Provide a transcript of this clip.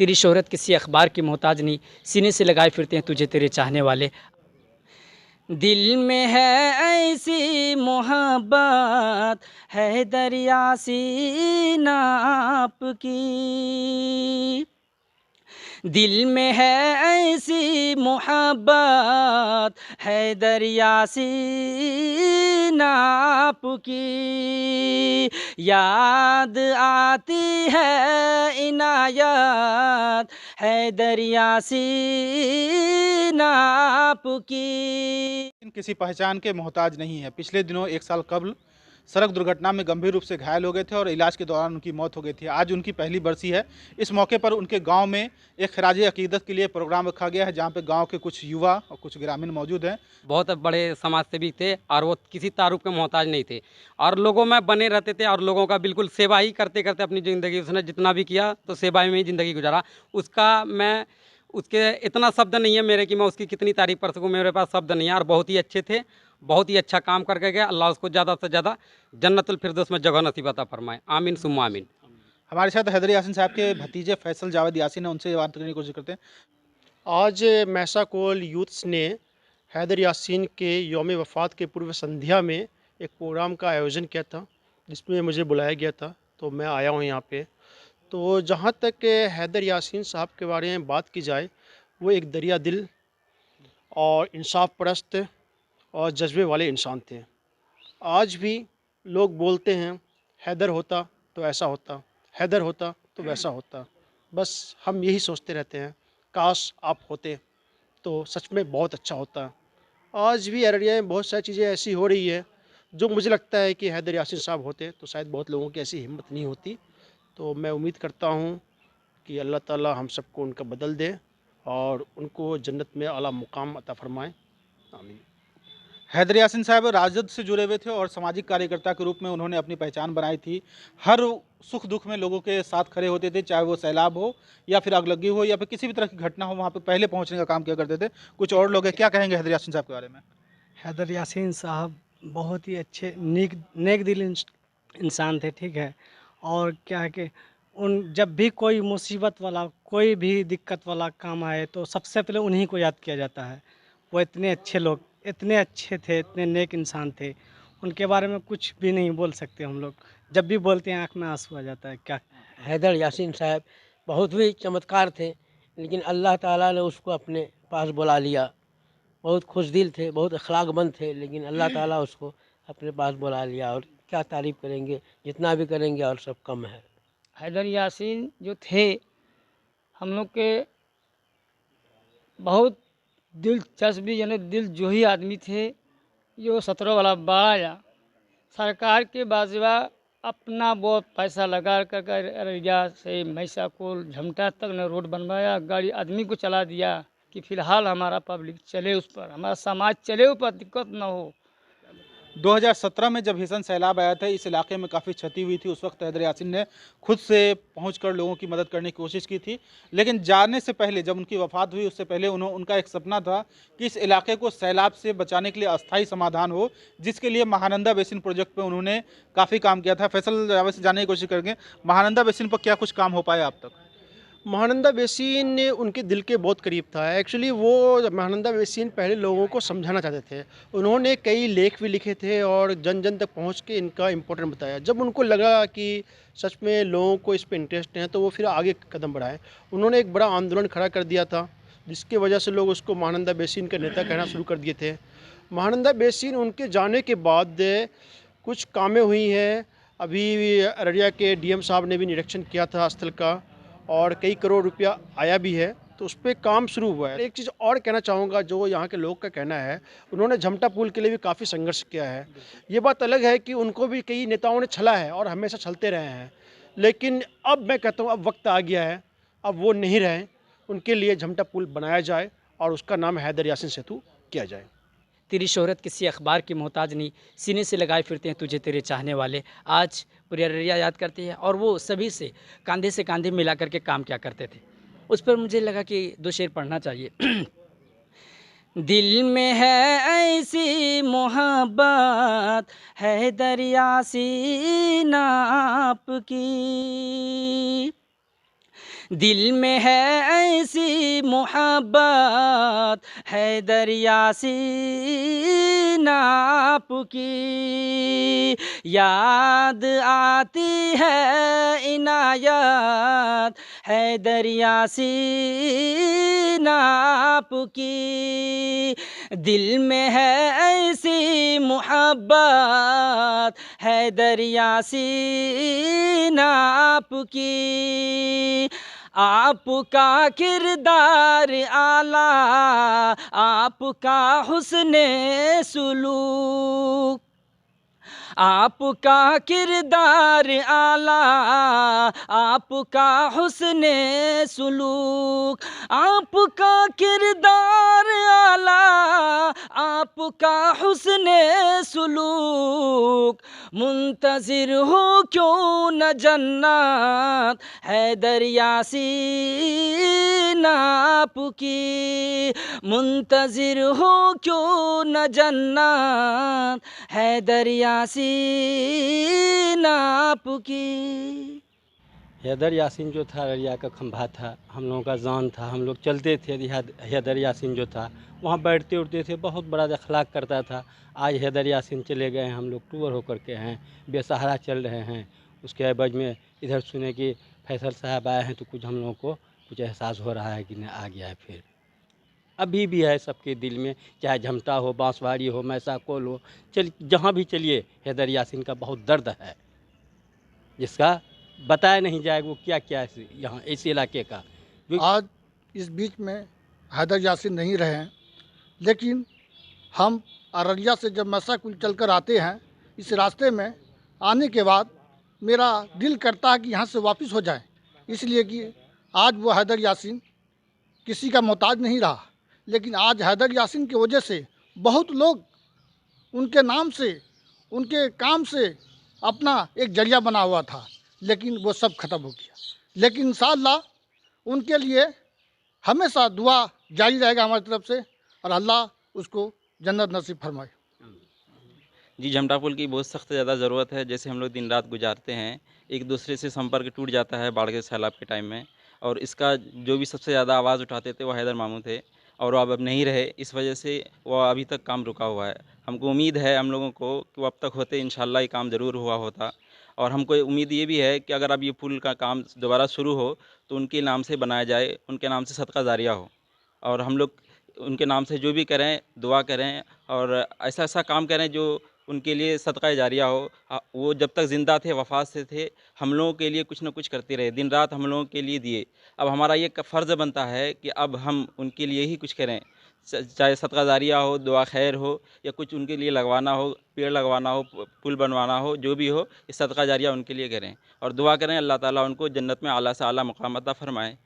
तेरी शोहरत किसी अखबार की मोहताज नहीं, सीने से लगाए फिरते हैं तुझे तेरे चाहने वाले। दिल में है ऐसी मोहब्बत, है दरिया सी नाप की। दिल में है ऐसी मोहब्बत, है दरिया सी नाप की। याद आती है इनायत, है दरिया सी नाप की। किसी पहचान के मोहताज नहीं है। पिछले दिनों 1 साल कबल सड़क दुर्घटना में गंभीर रूप से घायल हो गए थे और इलाज के दौरान उनकी मौत हो गई थी। आज उनकी पहली बरसी है। इस मौके पर उनके गांव में एक खिराज अकीदत के लिए प्रोग्राम रखा गया है, जहां पे गांव के कुछ युवा और कुछ ग्रामीण मौजूद हैं। बहुत बड़े समाज सेवी थे और वो किसी तारुफ के मोहताज नहीं थे और लोगों में बने रहते थे और लोगों का बिल्कुल सेवा ही करते करते अपनी ज़िंदगी उसने जितना भी किया तो सेवा में ही ज़िंदगी गुजारा। उसका मैं उसके इतना शब्द नहीं है मेरे कि मैं उसकी कितनी तारीफ़ कर सकूं, मेरे पास शब्द नहीं है। और बहुत ही अच्छे थे, बहुत ही अच्छा काम करके गए। अल्लाह उसको ज़्यादा से ज़्यादा जन्नतुल फिरदौस में जगह नसीब अता फरमाए। आमीन सुम्मा आमीन। हमारे साथ हैदर यासीन साहब के भतीजे फैसल जावेद यासीन है, उनसे बात करने की कोशिश करते हैं। आज मैसा कोल यूथ्स ने हैदर यासीन के यौम वफ़ात के पूर्व संध्या में एक प्रोग्राम का आयोजन किया था, जिसमें मुझे बुलाया गया था, तो मैं आया हूँ यहाँ पे। तो जहाँ तक हैदर यासीन साहब के बारे में बात की जाए, वो एक दरिया दिल और इंसाफ परस्त और जज्बे वाले इंसान थे। आज भी लोग बोलते हैं, हैदर होता तो ऐसा होता, हैदर होता तो वैसा होता। बस हम यही सोचते रहते हैं, काश आप होते तो सच में बहुत अच्छा होता। आज भी अररिया में बहुत सारी चीज़ें ऐसी हो रही है जो मुझे लगता है कि हैदर यासीन साहब होते तो शायद बहुत लोगों की ऐसी हिम्मत नहीं होती। तो मैं उम्मीद करता हूँ कि अल्लाह ताला हम सबको उनका बदल दे और उनको जन्नत में आला मुकाम अता फरमाए। आमीन। हैदर यासीन साहब राजद से जुड़े हुए थे और सामाजिक कार्यकर्ता के रूप में उन्होंने अपनी पहचान बनाई थी। हर सुख दुख में लोगों के साथ खड़े होते थे, चाहे वो सैलाब हो या फिर आगलगी हो या फिर किसी भी तरह की घटना हो, वहाँ पे पहले पहुँचने का काम किया करते थे। कुछ और लोग हैं, क्या कहेंगे हैदर यासीन साहब के बारे में? हैदर यासीन साहब बहुत ही अच्छे नेक नेक दिल इंसान थे, ठीक है। और क्या है कि उन जब भी कोई मुसीबत वाला कोई भी दिक्कत वाला काम आए तो सबसे पहले उन्हीं को याद किया जाता है। वो इतने अच्छे लोग, इतने अच्छे थे, इतने नेक इंसान थे। उनके बारे में कुछ भी नहीं बोल सकते हम लोग। जब भी बोलते हैं आँख में आंसू आ जाता है। क्या हैदर यासीन साहब बहुत ही चमत्कार थे, लेकिन अल्लाह ताला ने उसको अपने पास बुला लिया। बहुत खुशदिल थे, बहुत अखलाकमंद थे, लेकिन अल्लाह ताला उसको अपने पास बुला लिया। और क्या तारीफ़ करेंगे, जितना भी करेंगे और सब कम है। हैदर यासीन जो थे हम लोग के बहुत दिलचस्पी यानी दिल जो ही आदमी थे, जो 17 वाला बाया सरकार के बाजवा अपना बहुत पैसा लगा कर अररिया से मैसा कोल झमटा तक ने रोड बनवाया, गाड़ी आदमी को चला दिया कि फ़िलहाल हमारा पब्लिक चले, उस पर हमारा समाज चले, ऊपर दिक्कत ना हो। 2017 में जब भीषण सैलाब आया था, इस इलाके में काफ़ी क्षति हुई थी। उस वक्त हैदर यासीन ने खुद से पहुंचकर लोगों की मदद करने की कोशिश की थी। लेकिन जाने से पहले, जब उनकी वफ़ात हुई, उससे पहले उनका एक सपना था कि इस इलाके को सैलाब से बचाने के लिए अस्थायी समाधान हो, जिसके लिए महानंदा बेसिन प्रोजेक्ट पर उन्होंने काफ़ी काम किया था। फैसल जावेद से जानने की कोशिश करेंगे, महानंदा बेसिन पर क्या कुछ काम हो पाया अब तक? महानंदा बेसिन ने उनके दिल के बहुत करीब था। एक्चुअली वो महानंदा बेसिन पहले लोगों को समझाना चाहते थे। उन्होंने कई लेख भी लिखे थे और जन जन तक पहुंच के इनका इम्पोर्टेंट बताया। जब उनको लगा कि सच में लोगों को इस पे इंटरेस्ट है, तो वो फिर आगे कदम बढ़ाए। उन्होंने एक बड़ा आंदोलन खड़ा कर दिया था, जिसकी वजह से लोग उसको महानंदा बेसिन का नेता कहना शुरू कर दिए थे। महानंदा बेसिन उनके जाने के बाद कुछ कामें हुई हैं। अभी अररिया के डीएम साहब ने भी निरीक्षण किया था स्थल का और कई करोड़ रुपया आया भी है, तो उस पर काम शुरू हुआ है। एक चीज़ और कहना चाहूँगा, जो यहाँ के लोग का कहना है, उन्होंने झमटा पुल के लिए भी काफ़ी संघर्ष किया है। ये बात अलग है कि उनको भी कई नेताओं ने छला है और हमेशा छलते रहे हैं, लेकिन अब मैं कहता हूँ अब वक्त आ गया है, अब वो नहीं रहे। उनके लिए झमटा पुल बनाया जाए और उसका नाम हैदर यासीन सेतु किया जाए। तेरी शोहरत किसी अखबार की मोहताज नहीं, सीने से लगाए फिरते हैं तुझे तेरे चाहने वाले। आज पूरी अररिया याद करती है और वो सभी से कांधे मिला करके काम क्या करते थे। उस पर मुझे लगा कि दो शेर पढ़ना चाहिए। दिल में है ऐसी मोहब्बत, है दरिया सी नाप की। दिल में है ऐसी मोहब्बत है यासीन आपकी, याद आती है इनायत है यासीन आपकी। दिल में है ऐसी मोहब्बत है यासीन आपकी। आपका किरदार आला, आपका हुस्ने सुलूक, आपका किरदार आला, आपका हुस्ने सुलूक, आपका किरदार आला, आपका हुस्ने सुलूक, मुंतज़िर हो क्यों न जन्नत है यासीन आपकी, मुंतज़िर हो क्यों न जन्नत है यासीन आपकी। हैदर यासीन जो था अररिया का खंभा था, हम लोगों का जान था। हम लोग चलते थे, हैदर यासीन जो था वहाँ बैठते उठते थे, बहुत बड़ा अखलाक करता था। आज हैदर यासीन चले गए हैं, हम लोग टूर होकर के हैं, बेसहारा चल रहे हैं। उसके एवज में इधर सुने कि फैसल साहब आए हैं, तो कुछ हम लोगों को कुछ एहसास हो रहा है कि नहीं आ गया है। फिर अभी भी है सबके दिल में, चाहे झमटा हो, बांसवाड़ी हो, मैसा कोल हो, जहाँ भी चलिए हैदर यासीन का बहुत दर्द है, जिसका बताया नहीं जाएगा वो क्या क्या है यहाँ इस इलाके का। आज इस बीच में हैदर यासीन नहीं रहे हैं, लेकिन हम अररिया से जब मैसाकुल चलकर आते हैं, इस रास्ते में आने के बाद मेरा दिल करता है कि यहाँ से वापस हो जाए, इसलिए कि आज वो हैदर यासीन किसी का मोहताज नहीं रहा। लेकिन आज हैदर यासीन की वजह से बहुत लोग उनके नाम से, उनके काम से अपना एक जरिया बना हुआ था, लेकिन वो सब ख़त्म हो गया। लेकिन इंशाअल्लाह उनके लिए हमेशा दुआ जारी रहेगा हमारी तरफ से, और अल्लाह उसको जन्नत नसीब फरमाए। जी, झमटा पुल की बहुत सख्त ज़्यादा ज़रूरत है। जैसे हम लोग दिन रात गुजारते हैं, एक दूसरे से संपर्क टूट जाता है बाढ़ के सैलाब के टाइम में, और इसका जो भी सबसे ज़्यादा आवाज़ उठाते थे वो हैदर मामू थे, और वो अब नहीं रहे। इस वजह से वो अभी तक काम रुका हुआ है। हमको उम्मीद है हम लोगों को कि वो अब तक होते इंशाल्लाह ये काम ज़रूर हुआ होता। और हमको उम्मीद ये भी है कि अगर अब ये पुल का काम दोबारा शुरू हो तो उनके नाम से बनाया जाए, उनके नाम से सदका जारिया हो, और हम लोग उनके नाम से जो भी करें, दुआ करें और ऐसा ऐसा काम करें जो उनके लिए सदका जारिया हो। वो जब तक ज़िंदा थे, वफ़ात से थे, हम लोगों के लिए कुछ न कुछ करते रहे, दिन रात हम लोगों के लिए दिए। अब हमारा ये फ़र्ज़ बनता है कि अब हम उनके लिए ही कुछ करें, चाहे सदका जारिया हो, दुआ खैर हो, या कुछ उनके लिए लगवाना हो, पेड़ लगवाना हो, पुल बनवाना हो, जो भी हो, इस सदका जारिया उनके लिए करें और दुआ करें अल्लाह ताला उनको जन्नत में आला से आला मुक़ाम अता फ़रमाए।